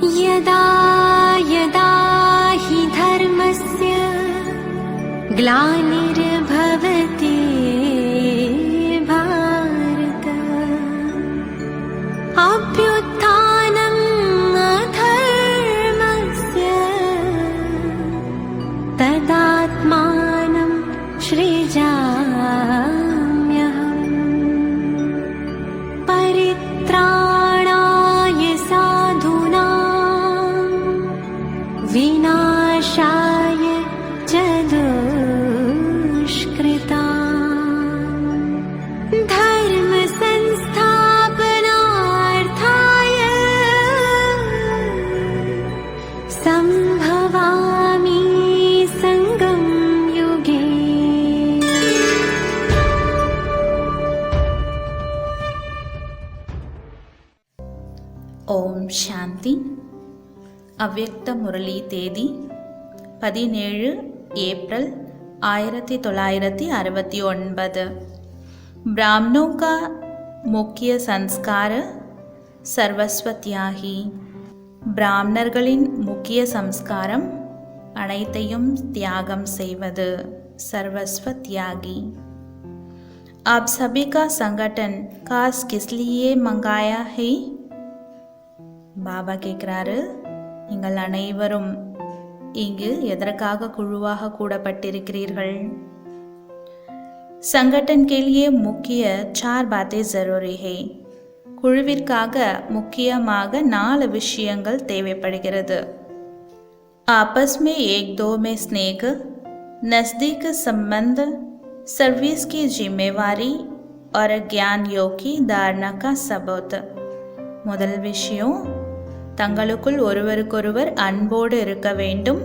यदा यदा हि धर्मस्य ग्लानिर्भवति भारत अभ्युत्थानम् अधर्मस्य तदात्मानं सृजाम्यहम् परित्राणाय साधूनां विनाशाय च दुष्कृताम् धर्म संस्थापनार्थाय संभवामि संगम युगे। ஓம் சாந்தி. அவ்யக்த முரளி தேதி 17 ஏப்ரல் 1969। ब्राह्मणों का मुख्य संस्कार सर्वस्व त्यागी। பிராமணர்களின் முக்கிய சம்ஸ்காரம் அனைத்தையும் தியாகம் செய்வது, सर्वस्व त्यागी। आप सभी का संगठन खास किस लिए मंगाया है? பாபா கேட்குறாரு, நீங்கள் அனைவரும் இங்கு எதற்காக குழுவாக கூடப்பட்டிருக்கிறீர்கள்? संगठन के लिए मुख्य 4 बातें जरूरी है। குழுவிற்காக முக்கியமாக 4 விஷயங்கள் தேவைப்படுகிறது। आपस में एक दो में स्नेह, नज़दीक संबंध, सर्विस की जिम्मेवारी और ज्ञान योग की धारणा का सबूत। முதல் விஷயம், தங்களுக்குள் ஒருவருக்கொருவர் அன்போடு இருக்க வேண்டும்.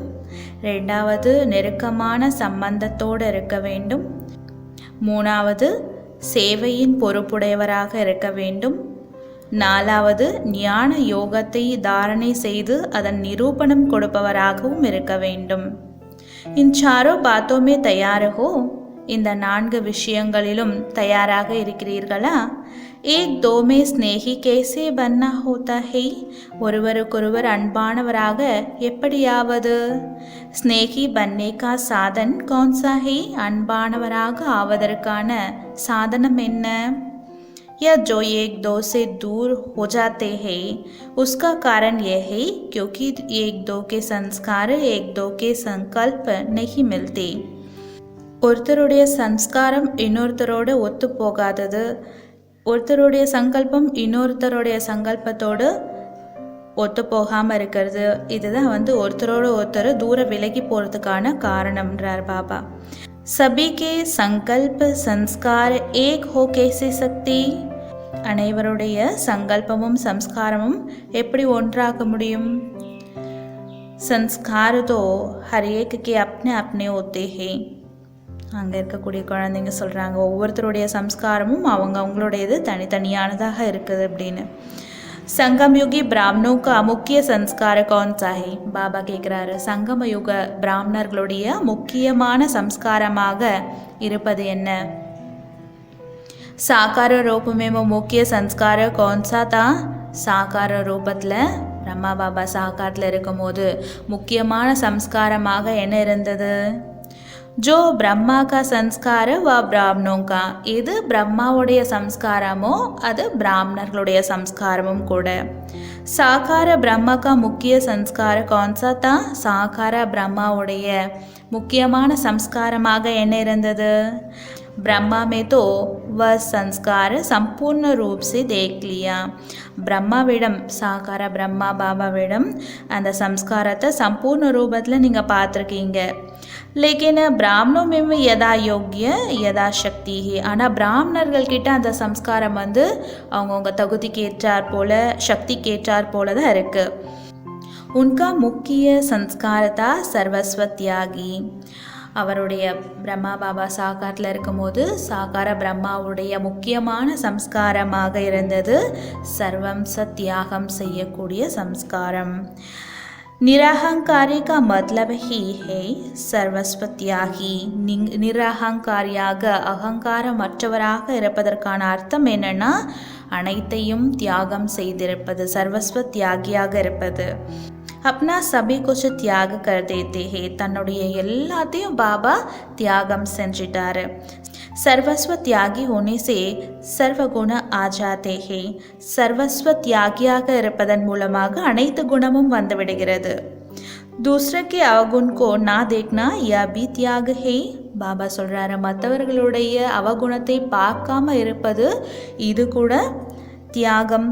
2வது, நெருக்கமான சம்பந்தத்தோடு இருக்க வேண்டும். 3வது, சேவையின் பொறுப்புடையவராக இருக்க வேண்டும். 4வது, ஞான யோகத்தை தாரணை செய்து அதன் நிரூபணம் கொடுப்பவராகவும் இருக்க வேண்டும்। इन चारों बातों में तैयार हो? இந்த 4 விஷயங்களிலும் தயாராக இருக்கிறீர்களா? एक दो में स्नेही कैसे बनना होता है? ஒருவருக்கொருவர் அன்பானவராக எப்படியாவது? स्नेही बनने का साधन कौन सा है? அன்பானவராக ஆவதற்கான சாதனம் என்ன? या जो एक दो से दूर हो जाते हैं उसका कारण यह है क्योंकि एक दो के संस्कार एक दो के संकल्प नहीं मिलते। ஒருத்தருடைய சம்ஸ்காரம் இன்னொருத்தரோடு ஒத்து போகாதது, ஒருத்தருடைய சங்கல்பம் இன்னொருத்தருடைய சங்கல்பத்தோடு ஒத்து போகாமல் இருக்கிறது, இதுதான் ஒருத்தரோடு ஒருத்தர் தூர விலகி போகிறதுக்கான காரணம்ன்றார் பாபா। सभी के संकल्प संस्कार एक हो कैसे सकते? அனைவருடைய சங்கல்பமும் சம்ஸ்காரமும் எப்படி ஒன்றாக முடியும்? संस्कार तो हर एक के अपने अपने होते हैं। அங்கே இருக்கக்கூடிய குழந்தைங்க சொல்கிறாங்க, ஒவ்வொருத்தருடைய சம்ஸ்காரமும் அவங்களுடையது தனித்தனியானதாக இருக்குது அப்படின்னு। சங்கமயுகி பிராமணோ கா முக்கிய சம்ஸ்கார கौन सा है? பாபா கேட்குறாரு, சங்கமயுக பிராமணர்களுடைய முக்கியமான சம்ஸ்காரமாக இருப்பது என்ன? சாகார ரூபமேமோ முக்கிய சம்ஸ்கார कौन सा था? சாகார ரூபத்தில் பிரம்மா பாபா சாகாரத்தில் இருக்கும்போது முக்கியமான சம்ஸ்காரமாக என்ன இருந்தது? जो ब्रह्मा का संस्कार व ब्राह्मणों का, இது பிரம்மாவுடைய சம்ஸ்காரமோ அது பிராமணர்களுடைய சம்ஸ்காரமும் கூட। சாகார பிரம்மா का मुख्य संस्कार कौन सा था? சாகார பிரம்மாவுடைய முக்கியமான சம்ஸ்காரமாக என்ன இருந்தது? ब्रह्मा में तो वह संस्कार संपूर्ण रूप से देख लिया। பிரம்மாவிடம் சாகார பிரம்மா பாபாவிடம் அந்த சம்ஸ்காரத்தை சம்பூர்ண ரூபத்தில் நீங்கள் பார்த்துருக்கீங்க। लेकिन ब्राह्मणों में यदा योग्य यदा शक्ति है, ஆனால் பிராமணர்கள்கிட்ட அந்த சம்ஸ்காரம் அவங்கவுங்க தகுதிக்கு ஏற்றார் போல சக்திக்கு ஏற்றார் போல தான் இருக்குது। उनका मुख्य संस्कार था सर्वस्व त्यागी। அவருடைய பிரம்மா பாபா சாகாரத்தில் இருக்கும்போது சாகார பிரம்மாவுடைய முக்கியமான சம்ஸ்காரமாக இருந்தது சர்வம்ச தியாகம் செய்யக்கூடிய சம்ஸ்காரம்। निराहंकारी का मतलब ही है सर्वस्व त्यागी. நிராகங்காரியாக அகங்காரமற்றவராக இருப்பதற்கான அர்த்தம் என்னன்னா அனைத்தையும் தியாகம் செய்திருப்பது, சர்வஸ்வ தியாகியாக இருப்பது. अपना सभी कुछ त्याग कर देते हैं. தன்னுடைய எல்லாத்தையும் பாபா தியாகம் செஞ்சிட்டாரு. सर्वस्व त्यागी होने से सर्वगुण आ जाते हैं. सर्वस्व त्यागिயாக இருப்பதன் மூலமாக அனைத்து குணமும் வந்துவிடுகிறது. दूसरे के अवगुण को ना देखना यह भी त्याग है. பாபா சொல்றாரு, மற்றவர்களுடைய அவகுணத்தை பார்க்காம இருப்பது இது கூட தியாகம்.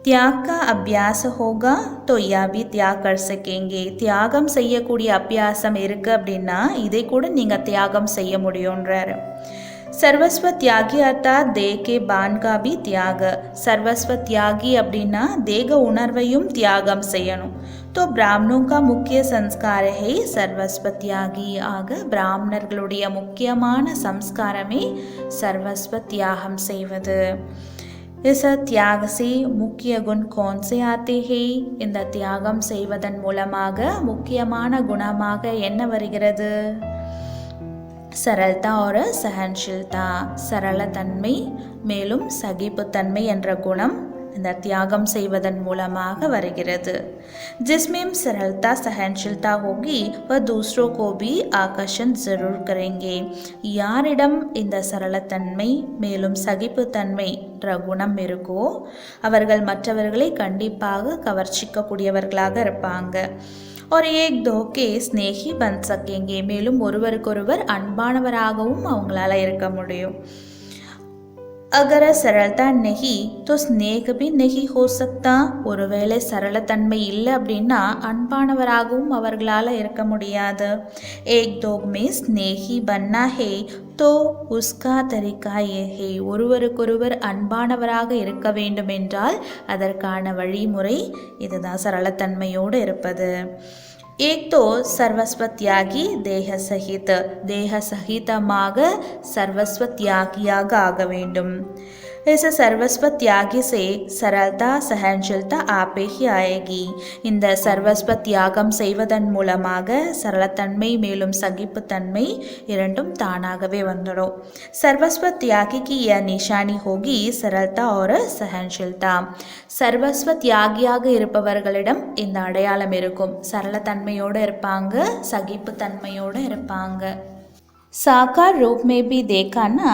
त्याग का अभ्यास होगा तो यह भी त्याग कर सकेंगे. தியாகம் செய்யக்கூடிய அபியாசம் இருக்கு அப்படின்னா இதை கூட நீங்க தியாகம் செய்ய முடியும்ன்றாரு. सर्वस्व त्यागी अर्थात देह के बान का भी त्याग. सर्वस्व त्यागी அப்படின்னா தேக உணர்வையும் தியாகம் செய்யணும். तो ब्राह्मणों का मुख्य संस्कार है सर्वस्व त्यागी. ஆக பிராமணர்களுடைய முக்கியமான சம்ஸ்காரமே சர்வஸ்வ தியாகம் செய்வது. इस त्याग से मुख्य गुण कौन से आते हैं? இந்த தியாகம் செய்வதன் மூலமாக முக்கியமான குணமாக என்ன வருகிறது? सरलता और सहनशीलता. சரளத்தன்மை மேலும் சகிப்புத்தன்மை என்ற குணம் இந்த தியாகம் செய்வதன் மூலமாக வருகிறது. जिसमें सरलता सहनशीलता होगी वह दूसरों को भी आकर्षण जरूर करेंगे. யாரிடம் இந்த சரளத்தன்மை மேலும் சகிப்புத்தன்மை என்ற குணம் இருக்கோ அவர்கள் மற்றவர்களை கண்டிப்பாக கவர்ச்சிக்கக்கூடியவர்களாக இருப்பாங்க. और एक दो के स्नेही बन सकेंगे. மேலும் ஒருவருக்கொருவர் அன்பானவராகவும் அவங்களால இருக்க முடியும். अगर सरलता नहीं तो स्नेह भी नहीं हो सकता. ஒருவேளை சரளத்தன்மை இல்லை அப்படின்னா அன்பானவராகவும் அவர்களால் இருக்க முடியாது. एक दो में स्नेही बनना है तो उसका तरीका ये है. ஒருவருக்கொருவர் அன்பானவராக இருக்க வேண்டும் என்றால் அதற்கான வழிமுறை இதுதான், சரளத்தன்மையோடு இருப்பது. एक तो सर्वस्व त्यागी देह सहित. தேக சகிதமாக சர்வஸ்வ தியாகியாக ஆக வேண்டும். इस सर्वस्व त्यागी से सरलता सहनशीलता आपे ही आएगी. இந்த சர்வஸ்வ தியாகம் செய்வதன் மூலமாக சரளத்தன்மை மேலும் சகிப்புத்தன்மை இரண்டும் தானாகவே வந்துடும். सर्वस्व त्यागी की यह निशानी होगी सरलता और सहनशीलता. சர்வஸ்வ தியாகியாக இருப்பவர்களிடம் இந்த அடையாளம் இருக்கும். சரளத்தன்மையோடு இருப்பாங்க, சகிப்புத்தன்மையோடு இருப்பாங்க. साकार रूप में भी देखा ना,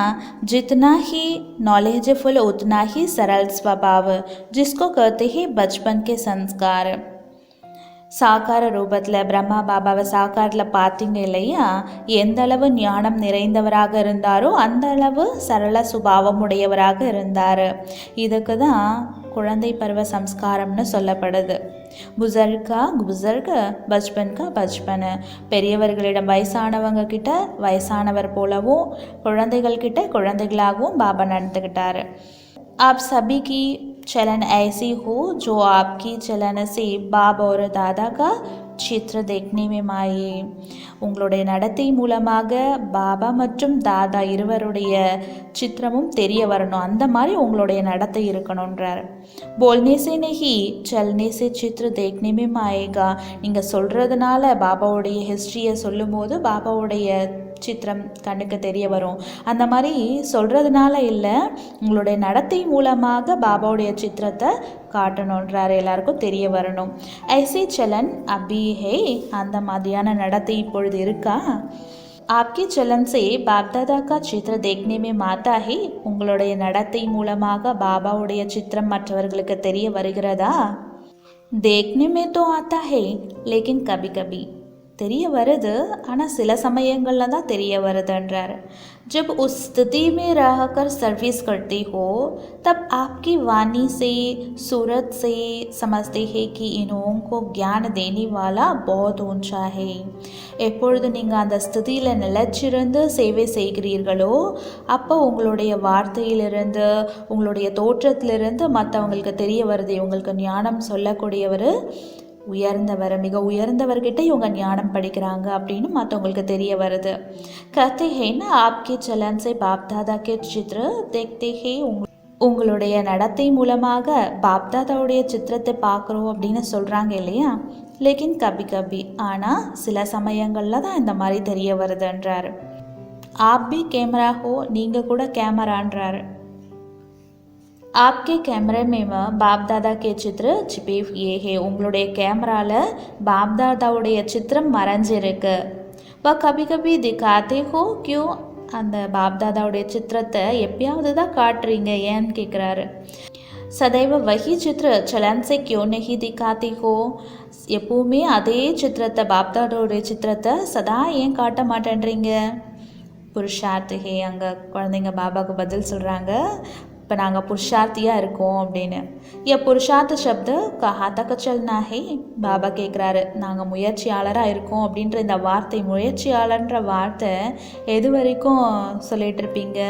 जितना ही नॉलेजफुल उतना ही सरल स्वभाव, जिसको कहते हैं बचपन के संस्कार. சாக்கார ரூபத்தில் பிரம்மா பாபாவை சாக்காரில் பார்த்தீங்க இல்லையா, எந்த அளவு ஞானம் நிறைந்தவராக இருந்தாரோ அந்த அளவு சரள சுபாவம் உடையவராக இருந்தார். இதுக்கு தான் குழந்தை பருவ சம்ஸ்காரம்னு சொல்லப்படுது. புசர்கா புசர்க, பச்பன்கா பச்பன். பெரியவர்களிடம் வயசானவங்க கிட்ட வயசானவர் போலவும் குழந்தைகள் கிட்ட குழந்தைகளாகவும் பாபா நடந்துக்கிட்டார். आप सभी की चलन ऐसी हो जो आपकी चलन से बाप और दादा का चित्र देखने में माये. உங்களுடைய நடத்தை மூலமாக பாபா மற்றும் தாதா இருவருடைய சித்திரமும் தெரிய வரணும். அந்த மாதிரி உங்களுடைய நடத்தை இருக்கணுன்றார். बोलने से नहीं चलने से चित्र देखने में माएगा. நீங்கள் சொல்கிறதுனால பாபாவுடைய ஹிஸ்ட்ரியை சொல்லும்போது பாபாவுடைய சித்திரம் கண்ணுக்கு தெரிய வரும். அந்த மாதிரி சொல்கிறதுனால இல்லை, உங்களுடைய நடத்தை மூலமாக பாபாவுடைய சித்திரத்தை காட்டணுன்றார், எல்லாருக்கும் தெரிய வரணும். ஐசி சலன் அபி ஹே, அந்த மாதிரியான நடத்தை இப்பொழுது இருக்கா? आपके चलन से बाप दादा का चित्र देखने में माता है. உங்களுடைய நடத்தை மூலமாக பாபாவுடைய சித்திரம் மற்றவர்களுக்கு தெரிய வருகிறதா? देखने में तो आता है लेकिन कभी कभी தெரிய வருது, ஆனால் சில சமயங்களில் தான் தெரிய வருதுன்றார். जब उस स्थिति में रहकर सर्विस करते हो तब आपकी वाणी से सूरत से समझते हैं कि इन्हों को ज्ञान देने वाला बहुत ऊंचा है. எப்பொழுது நீங்கள் அந்த ஸ்திதியில் நிலைச்சிருந்து சேவை செய்கிறீர்களோ அப்போ உங்களுடைய வார்த்தையிலிருந்து உங்களுடைய தோற்றத்திலிருந்து மற்றவங்களுக்கு தெரிய வருது, உங்களுக்கு ஞானம் சொல்லக்கூடியவர் உயர்ந்தவர், மிக உயர்ந்தவர்கிட்ட இவங்க ஞானம் படிக்கிறாங்க அப்படின்னு மற்றவங்களுக்கு தெரிய வருது. कहते हैं ना आपके चलन से बाप दादा के चित्र देखते हैं. உங்களுடைய நடத்தை மூலமாக பாப்தாதாவுடைய சித்திரத்தை பார்க்குறோம் அப்படின்னு சொல்கிறாங்க இல்லையா, லேக்கின் கபி கபி, ஆனால் சில சமயங்களில் தான் இந்த மாதிரி தெரிய வருதுன்றாரு. ஆப்பி கேமரா ஹோ, நீங்கள் கூட கேமரான்றாரு. आपके कैमरे में बाप दादा के चित्र छिपे हुए हैं. உங்களுடைய கேமராவில் பாப் தாதாவுடைய சித்திரம் மறைஞ்சிருக்கு. வா கபி கபி திக்காத்தே ஹோ கியூ, அந்த பாப் தாதாவுடைய சித்திரத்தை எப்பயாவது தான் காட்டுறீங்க, ஏன்னு கேட்குறாரு. சதைவ வகி சித்திர சலன்சே கியோ நஹி திக்காத்தே ஹோ, எப்பவுமே அதே சித்திரத்தை பாப் தாதாவுடைய சித்திரத்தை சதா ஏன் காட்ட மாட்டேன்றீங்க. புருஷார்த் ஹே, அங்கே குழந்தைங்க பாபாவுக்கு பதில் சொல்கிறாங்க, இப்போ நாங்கள் புருஷார்த்தியாக இருக்கோம் அப்படின்னு. புருஷார்த்த சப்த கஹா தக்க சல்னா ஹே, பாபா கேட்குறாரு, நாங்கள் முயற்சியாளராக இருக்கோம் அப்படின்ற இந்த வார்த்தை, முயற்சியாளர்ன்ற வார்த்தை எது வரைக்கும் சொல்லிகிட்டு இருப்பீங்க.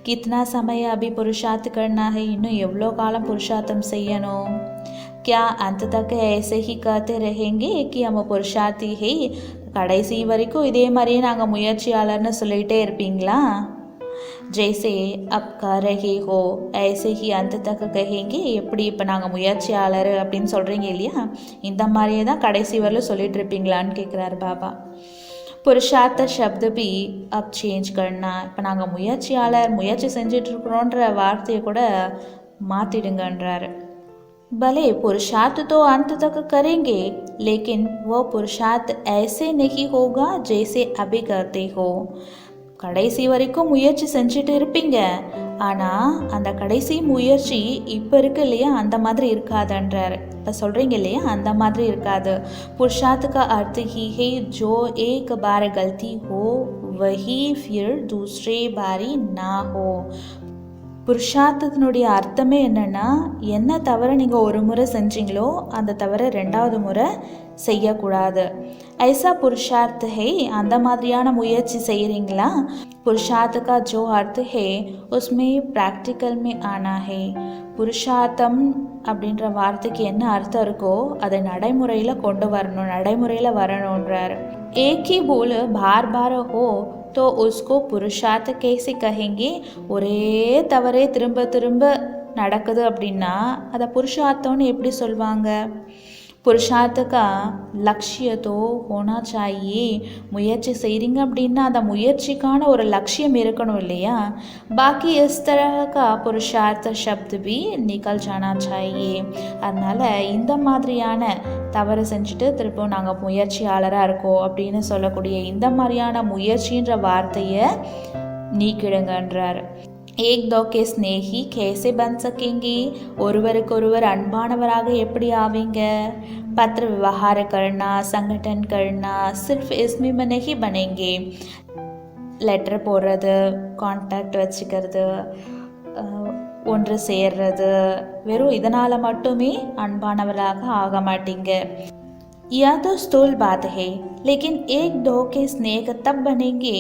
கித்னா சமய அபி புருஷார்த்து கர்னா ஹே, இன்னும் எவ்வளோ காலம் புருஷார்த்தம் செய்யணும். क्या अंत तक ऐसे ही कहते रहेंगे कि हम पुरुषार्थी है, கடைசி வரைக்கும் இதே மாதிரியே நாங்கள் முயற்சியாளர்னு சொல்லிகிட்டே இருப்பீங்களா. ஜெய்சே அப் கர் ரஹே ஹோ ஐசே ஹி அந்த தக்க கஹேங்கே, எப்படி இப்போ நாங்கள் முயற்சியாளர் அப்படின்னு சொல்கிறீங்க இல்லையா, இந்த மாதிரியே தான் கடைசி வரலும் சொல்லிட்டு இருப்பீங்களான்னு கேட்குறாரு பாபா. புருஷார்த்த சப்த பி அப் சேஞ்ச் கர்னா, இப்போ நாங்கள் முயற்சியாளர், முயற்சி செஞ்சிட்ருக்குறோன்ற வார்த்தையை கூட மாற்றிடுங்கன்றாரு. भले पुरुषार्थ तो अंत तक करेंगे, लेकिन वह पुरुषार्थ ऐसे नहीं होगा जैसे अभी करते हो. கடைசி வரைக்கும் முயற்சி செஞ்சுட்டு இருப்பீங்க, ஆனால் அந்த கடைசி முயற்சி இப்போ இருக்கு இல்லையா, அந்த மாதிரி இருக்காதுன்றாரு. இப்போ சொல்கிறீங்க இல்லையா, அந்த மாதிரி இருக்காது. புருஷார்த் का अर्थ ही है जो एक बार गलती हो वही फिर दूसरे बारी ना हो. புருஷார்த்தத்தினுடைய அர்த்தமே என்னென்னா, என்ன தவிர நீங்கள் ஒரு முறை செஞ்சீங்களோ அந்த தவிர ரெண்டாவது முறை செய்யக்கூடாது. ஐசா புருஷார்த் ஹே, அந்த மாதிரியான முயற்சி செய்கிறீங்களா. புருஷார்த் கா ஜோ அர்த் ஹே உஸ்மே ப்ராக்டிக்கல் மே ஆனா ஹே, புருஷார்த்தம் அப்படின்ற வார்த்தைக்கு என்ன அர்த்தம் இருக்கோ அதை நடைமுறையில் கொண்டு வரணும், நடைமுறையில் வரணுன்றார். ஏக்கி போல் பார் பார் ஹோ तो उसको पुरुषार्थ कैसे कहेंगे. ஒரே தவறே திரும்ப திரும்ப நடக்குது அப்படின்னா அதை புருஷார்த்தம்னு எப்படி சொல்வாங்க. புருஷார்த்தக்கா லட்சியத்தோ ஹோனா சாயே, முயற்சி செய்கிறீங்க அப்படின்னா அந்த முயற்சிக்கான ஒரு லட்சியம் இருக்கணும் இல்லையா. பாக்கி இஸ் தரகா புருஷார்த்த சப்து பி நிகல் ஜானா சாயே. அதனால் இந்த மாதிரியான தவறு செஞ்சுட்டு திருப்பவும் நாங்கள் முயற்சியாளராக இருக்கோம் அப்படின்னு சொல்லக்கூடிய இந்த மாதிரியான முயற்சின்ற வார்த்தையை நீக்கிடுங்கன்றார். ஏக் தோ கே ஸ்னேஹி கேசே பன் சக்கேங்கி, ஒருவருக்கொருவர் அன்பானவராக எப்படி ஆவீங்க. பத்திர விவகார கர்னா சங்கடன் கர்னா சிர்ஃப் இஸ்மி மனஹி பனேங்கே, லெட்டர் போடுறது, கான்டாக்ட் வச்சுக்கிறது, ஒன்று சேர்றது, வெறும் இதனால் மட்டுமே அன்பானவராக ஆக மாட்டீங்க. यह तो स्थूल बात है, लेकिन एक दो के स्नेह तब बनेंगे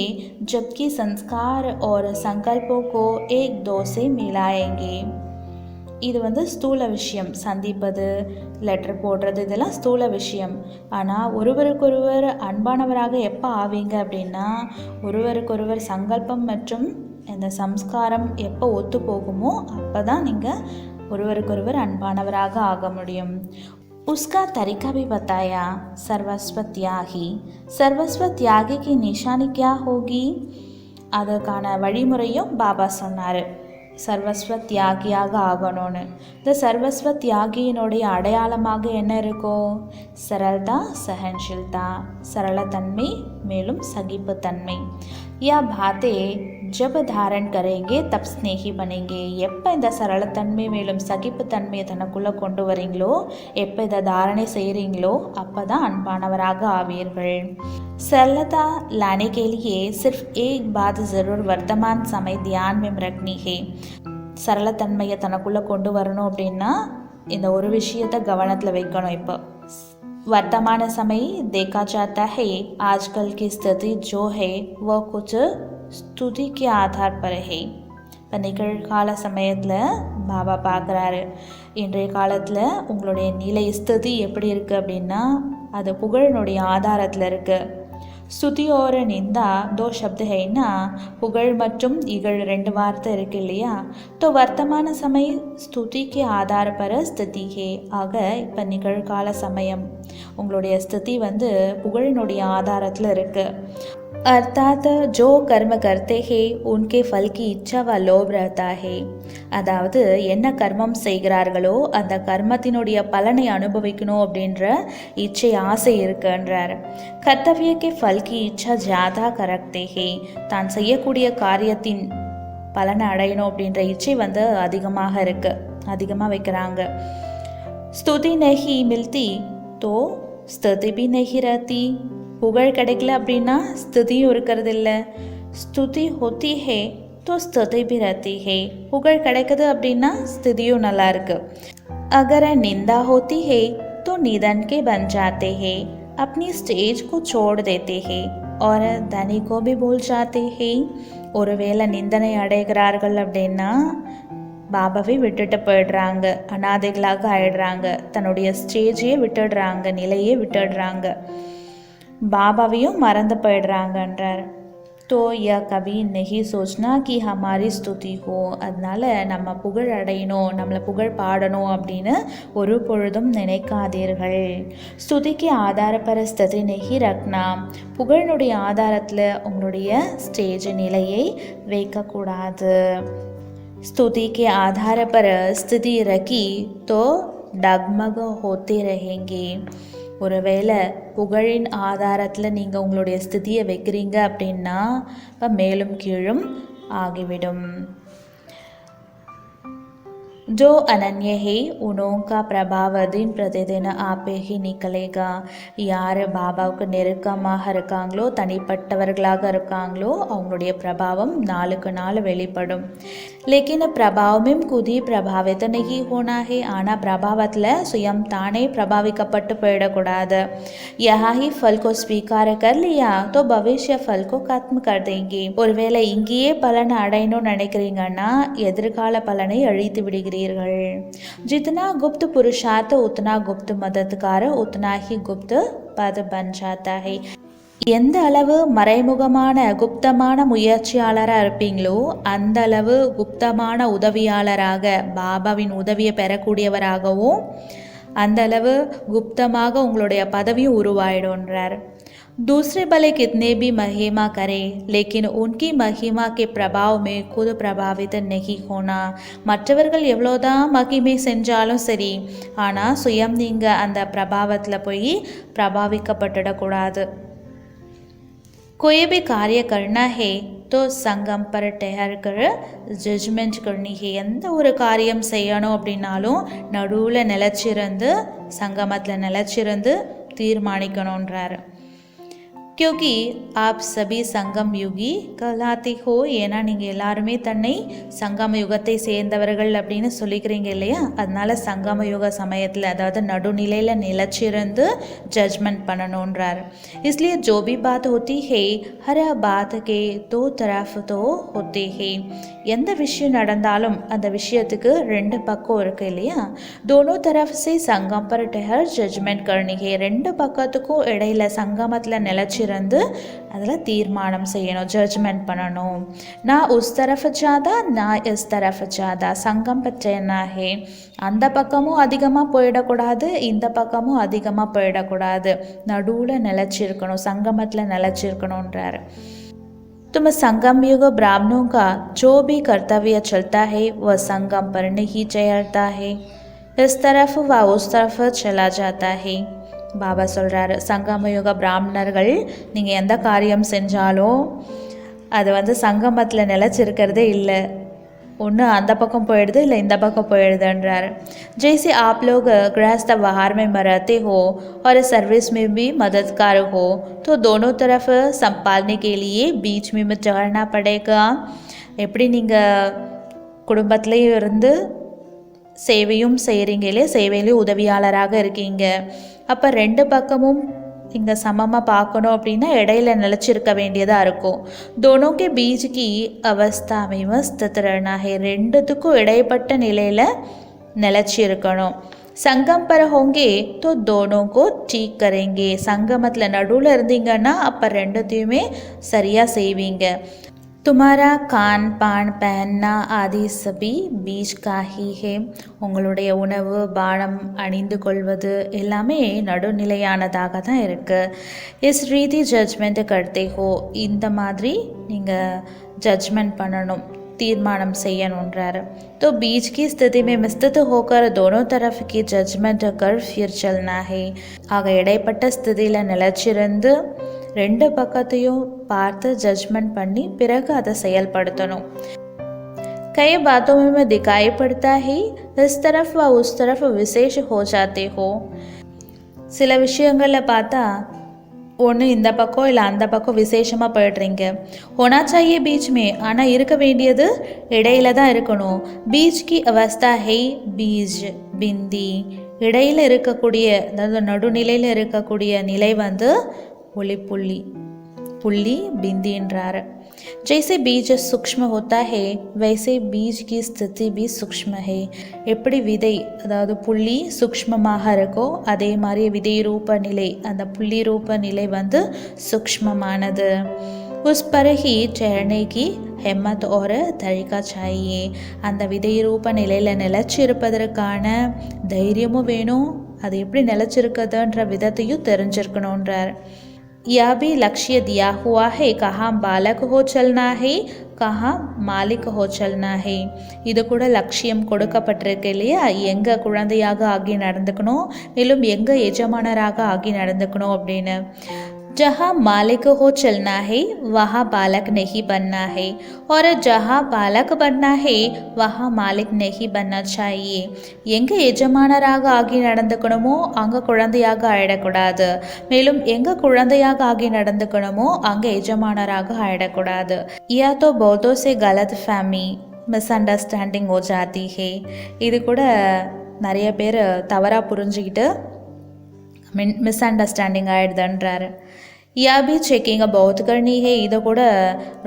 जबकि संस्कार और संकल्पों को एक दो से मिलाएंगे. இது ஸ்தூல விஷயம், சந்திப்பது, லெட்டர் போடுறது, இதெல்லாம் ஸ்தூல விஷயம். ஆனால் ஒருவருக்கொருவர் அன்பானவராக எப்போ ஆவீங்க அப்படின்னா, ஒருவருக்கொருவர் சங்கல்பம் மற்றும் இந்த சம்ஸ்காரம் எப்போ ஒத்து போகுமோ அப்போ தான் நீங்கள் ஒருவருக்கொருவர் அன்பானவராக ஆக முடியும். उसका तरीका भी बताया, सर्वस्व त्यागी. सर्वस्व त्यागी की निशानी क्या होगी, அதற்கான வழிமுறையும் பாபா சொன்னார். சர்வஸ்வ தியாகியாக ஆகணும்னு. இந்த சர்வஸ்வ தியாகியினுடைய அடையாளமாக என்ன இருக்கும். சரல்தா, சஹன்ஷீல்தா, சரளத்தன்மை மேலும் சகிப்புத்தன்மை. யா பாத்தே ஜப் தாரன் கரேங்கே தப் ஸ்னேகி பனேங்கே. எப்போ இந்த சரளத்தன்மை மேலும் சகிப்புத்தன்மையை தனக்குள்ளே கொண்டு வரீங்களோ, எப்போ இதை தாரணை செய்கிறீங்களோ அப்போ தான் அன்பானவராக ஆவீர்கள். सरलता लाने के लिए सिर्फ एक बात ज़रूर वर्तमान समय ध्यान में रखनी है. சரளத்தன்மையை தனக்குள்ளே கொண்டு வரணும் அப்படின்னா இந்த ஒரு விஷயத்தை கவனத்தில் வைக்கணும். இப்போ वर्तमान समय देखा जाता है आजकल की स्थिति जो है वह कुछ स्तुति के आधार पर है. இப்போ நிகழ்கால சமயத்தில் பாபா பார்க்குறாரு, இன்றைய காலத்தில் உங்களுடைய நிலை ஸ்திதி எப்படி இருக்குது அப்படின்னா அது புகழினுடைய ஆதாரத்தில் இருக்குது. ஸ்துதி और निंदा दो शब्द है ना, புகழ் மற்றும் இகழ் ரெண்டு வார்த்தை இருக்கு இல்லையா. तो वर्तमान समय स्तुति के आधार पर स्थिति है. ஆக இப்போ நிகழ்கால சமயம் உங்களுடைய ஸ்திதி புகழினுடைய ஆதாரத்தில் இருக்கு. अर्थात जो कर्म करते हैं उनके फल की इच्छा व लोभ रहता है. அதாவது என்ன கர்மம் செய்கிறார்களோ அந்த கர்மத்தினுடைய பலனை அனுபவிக்கணும் அப்படின்ற இச்சை ஆசை இருக்குன்றார். கர்த்தவியக்கே ஃபல் கி இச்சா ஜாதா கரக்தே ஹே. தான் செய்யக்கூடிய காரியத்தின் பலனை அடையணும் அப்படின்ற இச்சை அதிகமாக இருக்கு, அதிகமாக வைக்கிறாங்க. ஸ்துதி நஹி மில்தி தோ ஸ்துதி பி நஹி ரஹதி. புகழ் கிடைக்கல அப்படின்னா ஸ்துதியும் இருக்கிறது இல்லை. ஸ்துதி ஹோத்தி ஹே तो स्तुति भी रहती है. புகழ் கிடைக்குது அப்படின்னா ஸ்துதியும் நல்லா இருக்கு. अगर निंदा होती है तो निधन के बन जाते हैं. अपनी स्टेज को छोड़ देते हैं और धनी को भी भूल जाते हैं. ஒருவேளை நிந்தனை அடைகிறார்கள் அப்படின்னா பாபாவை விட்டுட்டு போயிடுறாங்க, அனாதைகளாக ஆயிடுறாங்க, தன்னுடைய ஸ்டேஜையே விட்டுடுறாங்க, நிலையே விட்டுடுறாங்க, பாபாவையும் மறந்து போயிடுறாங்கன்றார். तो यह कभी नहीं सोचना कि हमारी स्तुति हो. அதனால் நம்ம புகழ் அடையணும், நம்மளை புகழ் பாடணும் அப்படின்னு ஒரு பொழுதும் நினைக்காதீர்கள். ஸ்துதிக்கு ஆதார பர ஸ்திதி நெகி ரக்னா. புகழினுடைய ஆதாரத்தில் உங்களுடைய ஸ்டேஜ் நிலையை வைக்கக்கூடாது. स्तुति के आधार पर स्थिति रखी तो डगमग होते रहेंगे. ஒருவேளை புகழின் ஆதாரத்தில் நீங்கள் உங்களுடைய ஸ்திதியை வைக்கிறீங்க அப்படின்னா இப்போ மேலும் கீழும் ஆகிவிடும். जो अनन्य है उनका प्रभाव दिन प्रतिदिन आप ही निकलेगा. யார் பாபாவுக்கு நெருக்கமாக இருக்காங்களோ, தனிப்பட்டவர்களாக இருக்காங்களோ அவங்களுடைய பிரபாவம் நாளுக்கு நாள் வெளிப்படும். लेकिन प्रभाव में खुद ही प्रभावित नहीं होना है. ஆனால் பிரபாவத்தில் சுயம் தானே பிரபாவிக்கப்பட்டு போயிடக்கூடாது. यहाँ ही फल को स्वीकार कर लिया तो भविष्य फल को खत्म कर देंगे. ஒருவேளை இங்கேயே பலனை அடையணும்னு நினைக்கிறீங்கன்னா எதிர்கால பலனை அழித்து விடுகிறீர்கள். जितना गुप्त पुरुषार्थ उतना गुप्त मददगार उतना ही गुप्त पद बन जाता है. எந்த அளவு மறைமுகமான குப்தமான முயற்சியாளராக இருப்பீங்களோ அந்த அளவு குப்தமான உதவியாளராக, பாபாவின் உதவியை பெறக்கூடியவராகவும் அந்த அளவு குப்தமாக உங்களுடைய பதவியும் உருவாயிடும்ன்றார். दूसरे भले कितने भी महिमा करें लेकिन उनकी महिमा के प्रभाव में खुद प्रभावित नहीं होना. மற்றவர்கள் எவ்வளோதான் மகிமை செஞ்சாலும் சரி, ஆனால் சுயம் நீங்கள் அந்த பிரபாவத்தில் போய் பிரபாவிக்கப்பட்டுடக்கூடாது. कोई भी कार्य करना है तो संगम पर ठहर कर जजमेंट करनी है. எந்த ஒரு காரியம் செய்யணும் அப்படின்னாலும் நடுவில் நிலச்சிருந்து, சங்கமத்தில் நிலச்சிருந்து தீர்மானிக்கணுன்றார். क्योंकि आप सभी संगम युगी कहलाते हो. ஏன்னா நீங்கள் எல்லாருமே தன்னை சங்கம யுகத்தை சேர்ந்தவர்கள் அப்படின்னு சொல்லிக்கிறீங்க இல்லையா. அதனால சங்கம யுக சமயத்தில், அதாவது நடுநிலையில் நிலச்சிருந்து ஜட்ஜ்மெண்ட் பண்ணணுன்றார். इसलिए जो भी बात होती है हर बात के दो तरफ तो होते हैं. எந்த விஷயம் நடந்தாலும் அந்த விஷயத்துக்கு ரெண்டு பக்கம் இருக்கு இல்லையா. दोनों तरफ से संगम पर ठहर जजमेंट करनी है. ரெண்டு பக்கத்துக்கும் இடையில சங்கமத்தில் நிலச்சிருந்து அதில் தீர்மானம் செய்யணும், ஜட்ஜ்மெண்ட் பண்ணணும். நான் உஸ் தரஃப் ஜாதா நான் இஸ் தரஃப் ஜாதா. சங்கம் பச்சைனா ஹே. அந்த பக்கமும் அதிகமாக போயிடக்கூடாது, இந்த பக்கமும் அதிகமாக போயிடக்கூடாது, நடுவில் நிலச்சிருக்கணும், சங்கமத்தில் நிலச்சிருக்கணுன்றார். तुम संगम युग ब्राह्मणों का जो भी कर्तव्य चलता है वह संगम पर नहीं चलता है, इस तरफ व उस तरफ चला जाता है. பாபா சொல்கிறாரு, சங்கம யுக பிராமணர்கள் நீங்கள் எந்த காரியம் செஞ்சாலும் அது சங்கமத்தில் நிலச்சிருக்கிறதே இல்லை. ஒன்று அந்த பக்கம் போயிடுது, இல்லை இந்த பக்கம் போயிடுதுன்றார். जैसे आप लोग गृहस्थ व्यवहार में रहते हो और सर्विस में भी मददगार हो तो दोनों तरफ संभालने के लिए बीच में चढ़ना पड़ेगा. எப்படி நீங்கள் குடும்பத்திலேயும் இருந்து சேவையும் செய்கிறீங்களே, சேவையிலையும் உதவியாளராக இருக்கீங்க, அப்போ ரெண்டு பக்கமும் இங்கே சமமாக பார்க்கணும் அப்படின்னா இடையில நிலச்சிருக்க வேண்டியதாக இருக்கும். दोनों बीच की अवस्था में स्थित रहना है. ரெண்டுத்துக்கும் இடைப்பட்ட நிலையில் நிலச்சி இருக்கணும். संगम पर होंगे तो दोनों को ठीक करेंगे. संगमத்தில் நடுவில் இருந்தீங்கன்னா அப்போ ரெண்டுத்தையுமே சரியாக செய்வீங்க. तुम्हारा खान पान पहनना आदि सभी बीज का ही है. உங்களுடைய உணவு பானம் அணிந்து கொள்வது எல்லாமே நடுநிலையானதாக தான் இருக்குது. இஸ் ரீதி ஜட்ஜ்மெண்ட் करते हो. இந்த மாதிரி நீங்கள் ஜட்ஜ்மெண்ட் பண்ணணும், தீர்மானம் செய்யணுன்றார். तो बीच की स्थिति में मिस्थित होकर दोनों तरफ की जजमेंट कर फिर चलना है. ஆக இடைப்பட்ட ஸ்திதியில் நிலச்சிருந்து ரெண்டு பக்கத்தையும் பார்த்து ஜட்ஜ்மெண்ட் பண்ணி பிறகு அதை செயல்படுத்தணும். कई बातों में दिखाई पड़ता है इस तरफ व उस तरफ विशेष हो जाते हो. சில விஷயங்களில் பார்த்தா ஒன்று இந்த பக்கம் இல்லை அந்த பக்கம் விசேஷமாக போய்ட்றீங்க. होना चाहिए बीच में, ஆனால் இருக்க வேண்டியது இடையில தான் இருக்கணும். बीच की अवस्था है बीज बिंदी. இடையில் இருக்கக்கூடிய, அதாவது நடுநிலையில் இருக்கக்கூடிய நிலை வந்து ஒளி புள்ளி, புள்ளி பிந்தின்றார். जैसे बीज सूक्ष्म होता है वैसे बीज की स्थिति भी सूक्ष्म है. எப்படி விதை, அதாவது புள்ளி சூக்ஷ்மமாக இருக்கோ அதே மாதிரி விதை ரூப நிலை, அந்த புள்ளி ரூப நிலை வந்து சூக்ஷ்மமானது. उस पर ही ठहरने की हिम्मत और तरीका चाहिए. அந்த விதை ரூப நிலையில் நிலச்சிருப்பதற்கான தைரியமும் வேணும், அது எப்படி நிலச்சிருக்குதுன்ற விதத்தையும் தெரிஞ்சிருக்கணுன்றார். यह भी लक्ष्य दिया हुआ है, कहाँ बालक हो चलना है कहाँ மாலிக் हो चलना है. இது கூட லட்சியம் கொடுக்கப்பட்டிருக்கு இல்லையா, எங்கே குழந்தையாக ஆகி நடந்துக்கணும், மேலும் எங்கே எஜமானராக ஆகி நடந்துக்கணும் அப்படின்னு. जहाँ मालिक हो चलना है वहाँ बालक नहीं बनना है और जहाँ बालक बनना है वहाँ मालिक नहीं बनना चाहिए. எங்கே எஜமானராக ஆகி நடந்துக்கணுமோ அங்கே குழந்தையாக ஆயிடக்கூடாது, மேலும் எங்கே குழந்தையாக ஆகி நடந்துக்கணுமோ அங்கே எஜமானராக ஆயிடக்கூடாது. या तो बहुतों से गलत फहमी மிஸ்அண்டர்ஸ்டாண்டிங் हो जाती है. இது கூட நிறைய பேர் தவறாக புரிஞ்சுக்கிட்டு மிஸ்அண்டர்ஸ்டாண்டிங் ஆகிடுதுன்றாரு. या भी चेकिंग बहुत करनी है. இதை கூட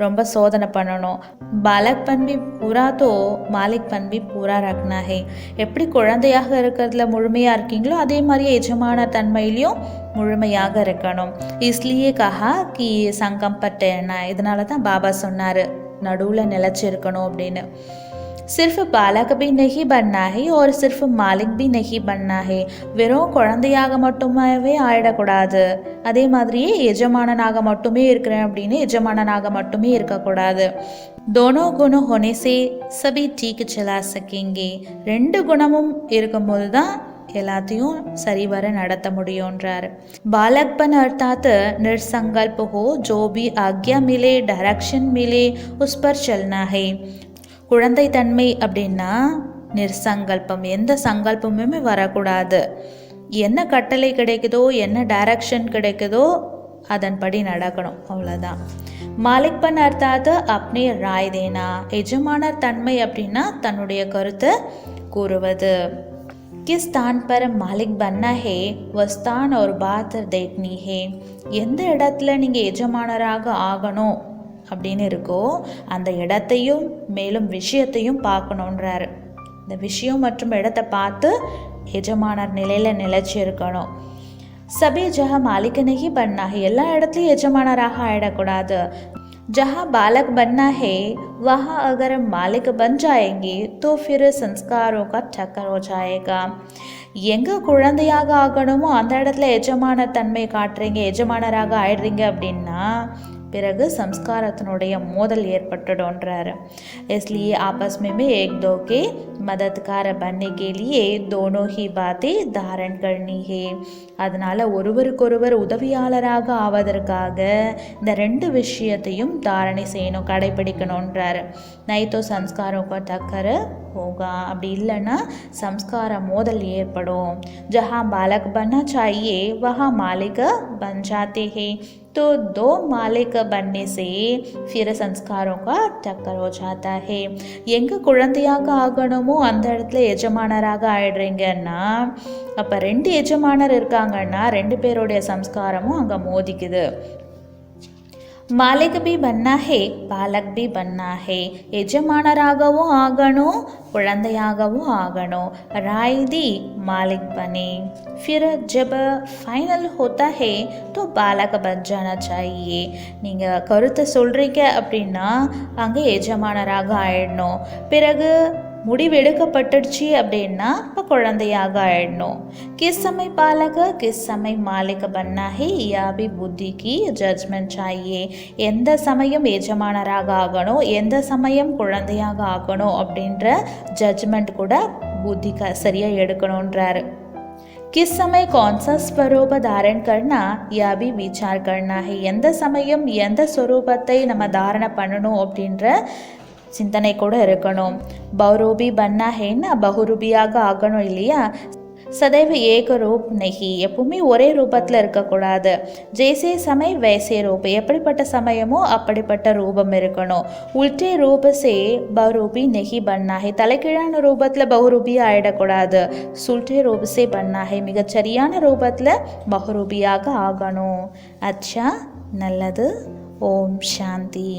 ரொம்ப சோதனை பண்ணணும். பாலக்பன் भी पूरा तो मालिकपन भी पूरा रखना है. எப்படி குழந்தையாக இருக்கிறதுல முழுமையாக இருக்கீங்களோ அதே மாதிரி எஜமான தன்மையிலையும் முழுமையாக இருக்கணும். इसलिए कहा कि संगम पर ठहरना. இதனால தான் பாபா சொன்னார் நடுவில் நிலச்சிருக்கணும் அப்படின்னு. सिर्फ बालक भी नहीं बनना है और सिर्फ मालिक भी नहीं बनना है. வெறும் குழந்தையாக மட்டுமே ஆயிடக்கூடாது, அதே மாதிரியே எஜமானனாக மட்டுமே இருக்கிறேன் அப்படின்னு எஜமானனாக மட்டுமே இருக்கக்கூடாது. दोनों गुण होने से सभी ठीक चला सकेंगे. ரெண்டு குணமும் இருக்கும்போது தான் எல்லாத்தையும் சரிவர நடத்த முடியுன்றார். बालकपन अर्थात निर्संकल्प हो, जो भी आज्ञा मिले डायरेक्शन मिले उस पर चलना है. குழந்தை தன்மை அப்படின்னா நிர்சங்கல்பம், எந்த சங்கல்பமுமே வரக்கூடாது. என்ன கட்டளை கிடைக்குதோ, என்ன டைரக்ஷன் கிடைக்குதோ அதன்படி நடக்கணும், அவ்வளோதான். மாலிக்பன் அர்த்தாத் அப்னே ராய் தேனா. எஜமானர் தன்மை அப்படின்னா தன்னுடைய கருத்தை கூறுவது. किस स्थान पर मालिक बनना है वह स्थान और बात देखनी है. எந்த இடத்துல நீங்கள் எஜமானராக ஆகணும் அப்படின்னு இருக்கோ அந்த இடத்தையும் மேலும் விஷயத்தையும் பார்க்கணுன்றாரு. இந்த விஷயம் மற்றும் இடத்தை பார்த்து எஜமானர் நிலையில் நிலைச்சி இருக்கணும். சபி ஜஹா மாலிக் नहीं बनना है. எல்லா இடத்துலையும் எஜமானராக ஆயிடக்கூடாது. जहाँ बालक बनना है वहाँ अगर मालिक बन जाएंगे तो फिर संस्कारों का टक्कर हो जाएगा. எங்கே குழந்தையாக ஆகணுமோ அந்த இடத்துல எஜமான தன்மை காட்டுறீங்க, எஜமானராக ஆயிடுறீங்க அப்படின்னா பிறகு சம்ஸ்காரத்தினுடைய மோதல் ஏற்பட்டுடும்ன்றாரு. इसलिए आपस में एक दो के मददगार बनने के लिए दोनों ही बातें धारण करनी है. அதனால் ஒருவருக்கொருவர் உதவியாளராக ஆவதற்காக இந்த ரெண்டு விஷயத்தையும் தாரணை செய்யணும், கடைபிடிக்கணுன்றாரு. நைத்தோ சம்ஸ்காரம் டக்கர் होगा. அப்படி இல்லைன்னா சம்ஸ்கார மோதல் ஏற்படும். जहाँ बालक बनना चाहिए वहाँ मालिक बन जाते हैं. तो दो मालिक बनने से फिर संस्कारों का टक्कर हो जाता है. எங்கே குழந்தையாக ஆகணுமோ அந்த இடத்துல எஜமானராக ஆயிடுறீங்கன்னா அப்போ ரெண்டு எஜமானர் இருக்காங்கன்னா ரெண்டு பேருடைய சம்ஸ்காரமும் அங்கே மோதிக்குது. மாலிக் பி பன்னா ஹே பாலக் பி பன்னா ஹே எஜமானராகவும் ஆகணும் குழந்தையாகவும் ஆகணும் राय दी मालिक बने फिर जब फाइनल होता है तो बालक बन जाना चाहिए நீங்கள் கருத்தை சொல்கிறீங்க அப்படின்னா அங்கே எஜமானராக ஆயிடணும் பிறகு முடிவெடுக்கப்பட்டுடுச்சு அப்படின்னா இப்போ குழந்தையாக ஆயிடணும் किस समय पालक किस समय मालिक बनना है या भी बुद्धि की जजमेंट चाहिए எந்த சமயம் எஜமானராக ஆகணும் எந்த சமயம் குழந்தையாக ஆகணும் அப்படின்ற ஜட்ஜ்மெண்ட் கூட புத்தி சரியாக எடுக்கணுன்றாரு किस समय कौन सा स्वरूप धारण करना या भी विचार करना है எந்த சமயம் எந்த ஸ்வரூபத்தை நம்ம தாரணை பண்ணணும் அப்படின்ற சிந்தனை கூட இருக்கணும் பௌரூபி பன்னா ஹேன்னா பகுரூபியாக ஆகணும் இல்லையா சதைவ ஏக ரூப் நெகி எப்பவுமே ஒரே ரூபத்தில் இருக்கக்கூடாது ஜெய்சே சமய வைசே ரூப் எப்படிப்பட்ட சமயமோ அப்படிப்பட்ட ரூபம் இருக்கணும் உல்டே ரூபசே பௌரூபி நெகி பன்னாஹே தலைகீழான ரூபத்தில் பௌரூபியாக ஆயிடக்கூடாது சுல்டே ரூபசே பன்னாஹே மிகச்சரியான ரூபத்தில் பௌரூபியாக ஆகணும் அச்சா நல்லது ஓம் சாந்தி